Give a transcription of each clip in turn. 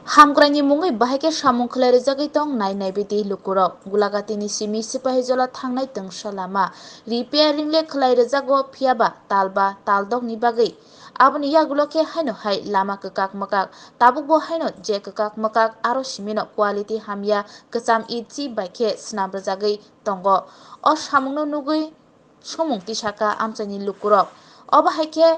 Hamgrani mungai bahake samung khlai jagoi tong nai bidi lukurok gulagati simi sipahi jola thangnai tengsa lama repairing le khlai jago phiaba talba taldok ni bagai aboni yaguloke haino hai lama kekak makak tabuk bo haino je kekak makak aro simino quality hamya kecham ichi baike snam jagai tongo o samungno nugui somung tisaka amchani lukurok oba haike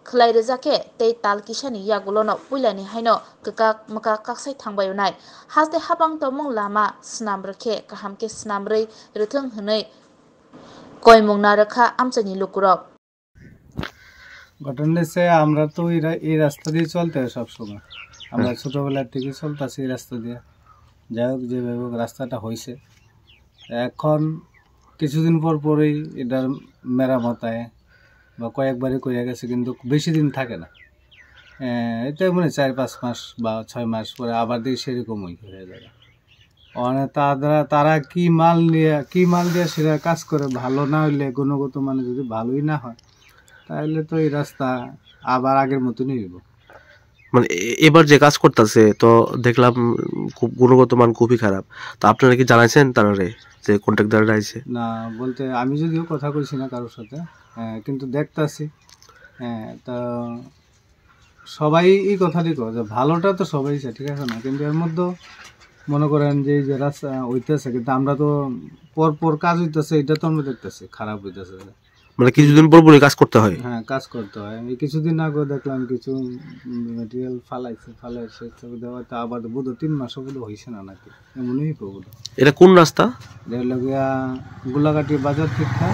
khlai jake tei tal kisani yagulono puilani haino kekak makak kaksai thangbai unai haste habang tomong lama snam rakhe kahamke snamrei rethung hnei koimung na rakha amchani lukurok ঘটনা হচ্ছে আমরা তো এই রাস্তা দিয়ে চলতে হয় সবসময় আমরা ছোটবেলা থেকে চলতেছি এই রাস্তা দিয়ে যাই হোক যেভাবে রাস্তাটা হয়েছে এখন কিছুদিন পর পরেই এটার মেরামতায় বা কয়েকবারই করে গেছে কিন্তু বেশি দিন থাকে না এটা মানে 4-5 মাস বা 6 মাস পরে আবার দিয়ে সেরকমই হয়ে যাবে অনেক তারা কি মাল দিয়ে সেটা কাজ করে ভালো না হইলে গুণগত মানে যদি ভালোই না হয় তাহলে তো এই রাস্তা আবার আগের মতনই হইব মানে এবার যে কাজ করতেছে তো দেখলাম খুব গুণগত মান খুবই খারাপ তো আপনারা কি জানাইছেন তারারে যে কন্ট্রাক্টররা আইছে না বলতে আমি যদিও কথা কইছি না কারোর সাথে কিন্তু দেখতাছি তা সবাই এই কথাটাই কয় যে ভালোটা তো সবাই চায় ঠিক আছে না কিন্তু এর মধ্যে মনে করেন যে এই যে রাস্তা হইতেছে কিন্তু আমরা তো পর কাজ হইতেছে এটা তো আমরা দেখতেছি খারাপ হইতেছে মানে কিছুদিন পর পরই কাজ করতে হয় হ্যাঁ কাজ করতে হয় আমি কিছুদিন আগে দেখলাম কিছু ম্যাটেরিয়াল ফালাইছে দেওয়াতে আবার বোধ 3 মাসও বোধ হয়েছে না নাকি এমনই প্রবল এটা কোন রাস্তা লাগিয়া গোলাঘাটি বাজার থেকে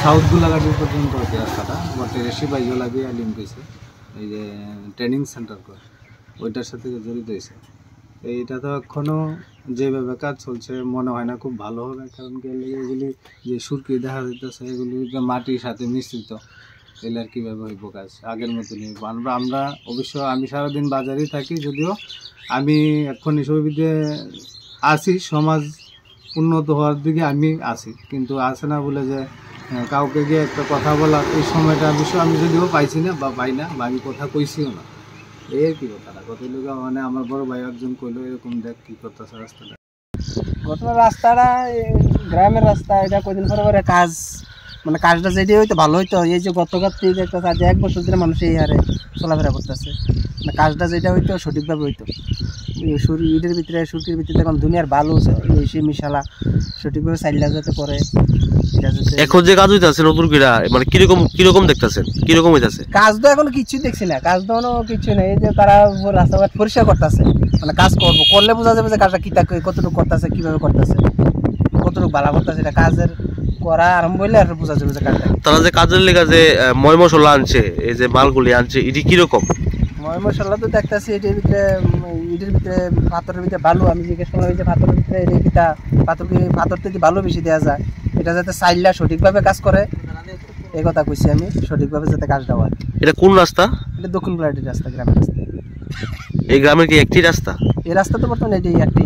সাউথ গোলাঘাটি পর্যন্ত হচ্ছে রাস্তাটা বটে শিবাইজলা দিয়ে লিঙ্ক হয়েছে এই যে ট্রেনিং সেন্টার করে ওইটার সাথে জড়িত হয়েছে এইটা তো এখনো যেভাবে কাজ চলছে মনে হয় না খুব ভালো হবে কারণ কি এগুলি যে সুরকি দেখা যাইতেছে এগুলি মাটির সাথে মিশ্রিত এলে আর কীভাবে হইব কাজ আগের মতনই আমরা অবশ্য আমি সারাদিন বাজারেই থাকি যদিও আমি এখন সুবিধে আছি সমাজ উন্নত হওয়ার দিকে আমি আছি কিন্তু আছে না বলে যে কাউকে গিয়ে একটা কথা বলা এই সময়টা বিষয় আমি যদিও পাইছি না বা পাই না বা আমি কথা কইছিও না এই আর কি কথাটা কত লোক মানে আমার বড় ভাই একজন কইলো এরকম দেখ কি করতেছে রাস্তাটা ঘটনা রাস্তাটা গ্রামের রাস্তা এটা কদিন পরে কাজ মানে কাজটা যেটি হইতো ভালো হইতো এই যে গতকাল থেকে একটা কাজ 1 বছর ধরে মানুষ এই হারে চলাফেরা করতেছে মানে কাজটা যেটা হইতো সঠিকভাবে হইতো ইটের ভিতরে সুরকির ভিতরে এখন দুনিয়ার ভালো এসে মিশালা সঠিকভাবে চাইলা যাতে করে এখন যে কাজ হইতাছে নতুন কিরা মানে কিরকম দেখতাছেন কিরকম হইতাছে কাজ তো এখন কিছুই দেখছি না কাজ তো কোনো কিছু নেই যে তারা রাস্তাঘাট পরিষ্কার করতেছে মানে কাজ করলে বোঝা যাবে যে কাজটা কিতা কতটুকু করতেছে কিভাবে করতেছে কতটুকু ভালো করতেছে এটা কাজের করা আরম্ভ হইলে আর বোঝা যাবে যে কাজটা তারা যে কাজের লেগে যে ময় মশলা আনছে এই যে মালগুলি আনছে এটি কিরকম ময় মশলা তো দেখতেছি ইটের ভিতরে পাথরের ভিতরে ভালো আমি জিজ্ঞেস করলাম যে পাথরের ভিতরে এটা কিতা পাথর থেকে ভালো বেশি দেওয়া যায় এটা যাতে চাইলা সঠিকভাবে কাজ করে এই কথা কইছি আমি সঠিকভাবে যাতে কাজটা হয় এটা কোন রাস্তা এটা দক্ষিণ গোলাঘাটির রাস্তা গ্রামের রাস্তা এই গ্রামের কি একটি রাস্তা এই রাস্তা তো বর্তমানে এটাই একটি